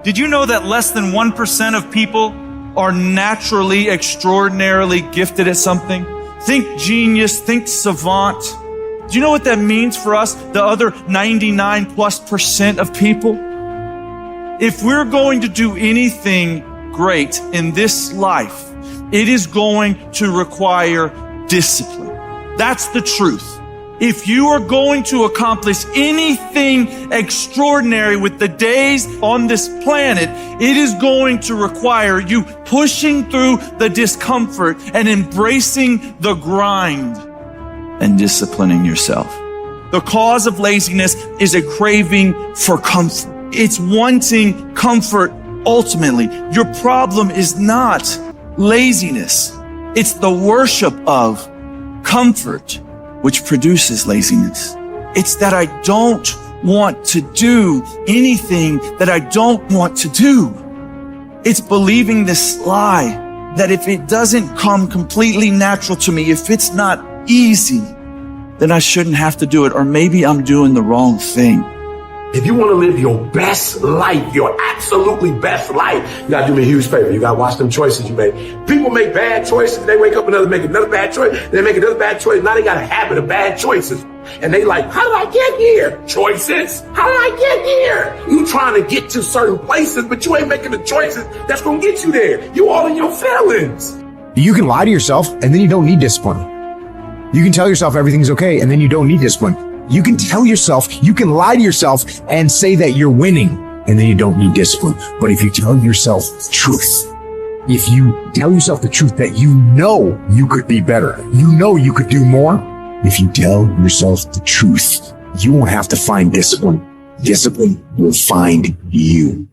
Did you know that less than 1% of people are naturally extraordinarily gifted at something? Think genius, think savant. Do you know what that means for us, the other 99+% of people? If we're going to do anything great in this life, it is going to require discipline. That's the truth. If you are going to accomplish anything extraordinary with the days on this planet, it is going to require you pushing through the discomfort and embracing the grind and disciplining yourself. The cause of laziness is a craving for comfort. It's wanting comfort ultimately. Your problem is not laziness. It's the worship of comfort which produces laziness. It's that I don't want to do anything that I don't want to do. It's believing this lie that if it doesn't come completely natural to me, if it's not easy, then I shouldn't have to do it, or maybe I'm doing the wrong thing. If you want to live your best life, your absolutely best life, you got to do me a huge favor. You got to watch them choices you make. People make bad choices. They wake up and make another bad choice. They make another bad choice. Now they got a habit of bad choices. And they like, how did I get here? Choices. How did I get here? You trying to get to certain places, but you ain't making the choices that's going to get you there. You all in your feelings. You can lie to yourself and then you don't need discipline. You can tell yourself everything's okay and then you don't need discipline. You can tell yourself, you can lie to yourself and say that you're winning and then you don't need discipline. But if you tell yourself the truth, if you tell yourself the truth that you know you could be better, you know you could do more, if you tell yourself the truth, you won't have to find discipline. Discipline will find you.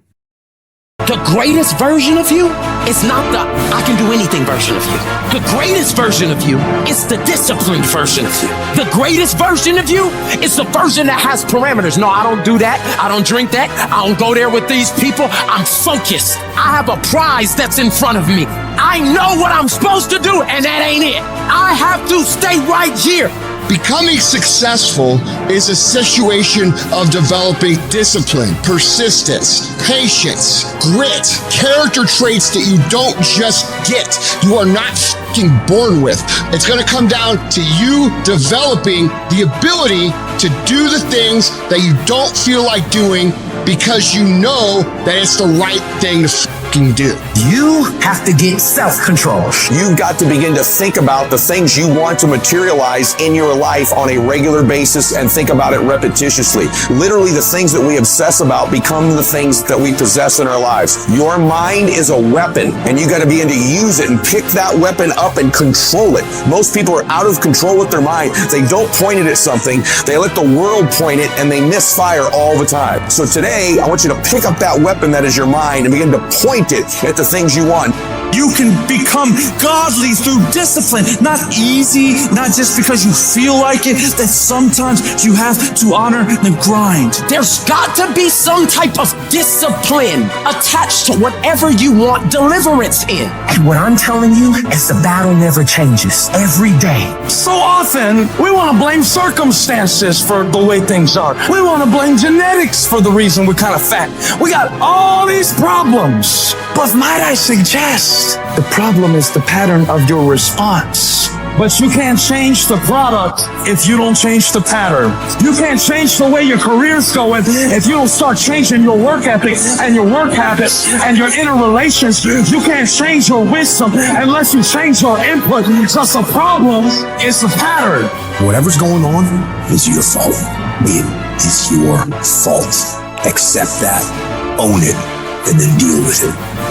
The greatest version of you is not the I can do anything version of you. The greatest version of you is the disciplined version of you. The greatest version of you is the version that has parameters. No, I don't do that. I don't drink that. I don't go there with these people. I'm focused. I have a prize that's in front of me. I know what I'm supposed to do, and that ain't it. I have to stay right here. Becoming successful is a situation of developing discipline, persistence, patience, grit, character traits that you don't just get. You are not fucking born with. It's going to come down to you developing the ability to do the things that you don't feel like doing because you know that it's the right thing to fucking do. You have to get self-control. You've got to begin to think about the things you want to materialize in your life on a regular basis and think about it repetitiously. Literally, the things that we obsess about become the things that we possess in our lives. Your mind is a weapon, and you got to begin to use it and pick that weapon up and control it. Most people are out of control with their mind. They don't point it at something. They let the world point it, and they misfire all the time. So today, I want you to pick up that weapon that is your mind and begin to point it at the things you want. You can become godly through discipline. Not easy, not just because you feel like it, that sometimes you have to honor the grind. There's got to be some type of discipline attached to whatever you want deliverance in. And what I'm telling you is the battle never changes every day. So often, we want to blame circumstances for the way things are. We want to blame genetics for the reason we're kind of fat. We got all these problems. But might I suggest, the problem is the pattern of your response. But you can't change the product if you don't change the pattern. You can't change the way your career's going if you don't start changing your work ethic and your work habits and your inner relations. You can't change your wisdom unless you change your input. Because the problem is the pattern. Whatever's going on is your fault. It is your fault. Accept that, own it, and then deal with it.